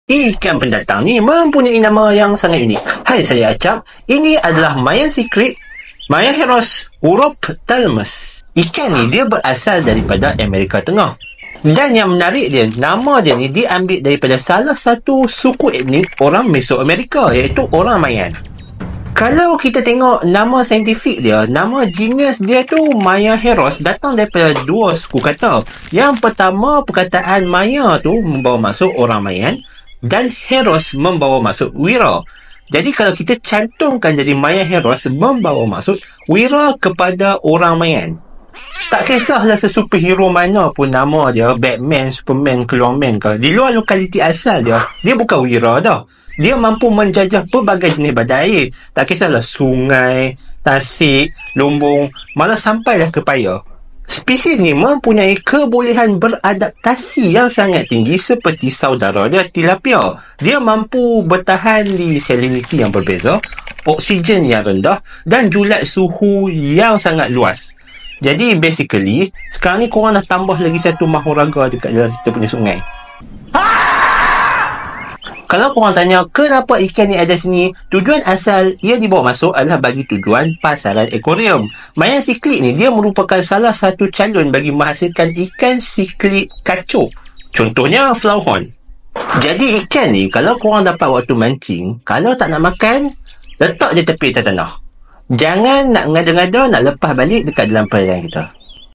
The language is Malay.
Ikan pendatang ni mempunyai nama yang sangat unik. Hai, saya Acap. Ini adalah Mayan Secret, Mayaheros urophthalmus. Ikan ni dia berasal daripada Amerika Tengah. Dan yang menarik dia, nama dia ni diambil daripada salah satu suku etnik orang Mesoamerika, iaitu orang Mayan. Kalau kita tengok nama saintifik dia, nama genus dia tu Mayaheros datang daripada dua suku kata. Yang pertama, perkataan Maya tu membawa maksud orang Mayan dan Heros membawa maksud wira. Jadi kalau kita cantumkan jadi Mayaheros membawa maksud wira kepada orang Mayan. Tak kisahlah sesuperhero mana pun nama dia, Batman, Superman, Clawman ke, di luar lokaliti asal dia, dia bukan wira dah. Dia mampu menjajah pelbagai jenis badai air. Tak kisahlah sungai, tasik, lumbung, malah sampailah ke paya. Spesies ni mempunyai kebolehan beradaptasi yang sangat tinggi seperti saudara dia, tilapia. Dia mampu bertahan di saliniti yang berbeza, oksigen yang rendah dan julat suhu yang sangat luas. Jadi basically, sekarang ni korang dah tambah lagi satu maharaga dekat dalam kita punya sungai. Kalau korang tanya kenapa ikan ni ada sini, tujuan asal ia dibawa masuk adalah bagi tujuan pasaran akuarium. Mayan siklik ni dia merupakan salah satu calon bagi menghasilkan ikan siklik kacuk. Contohnya flowerhorn. Jadi ikan ni kalau korang dapat waktu mancing, kalau tak nak makan, letak je tepi tanah. Jangan nak ngada-ngada nak lepas balik dekat dalam perairan kita.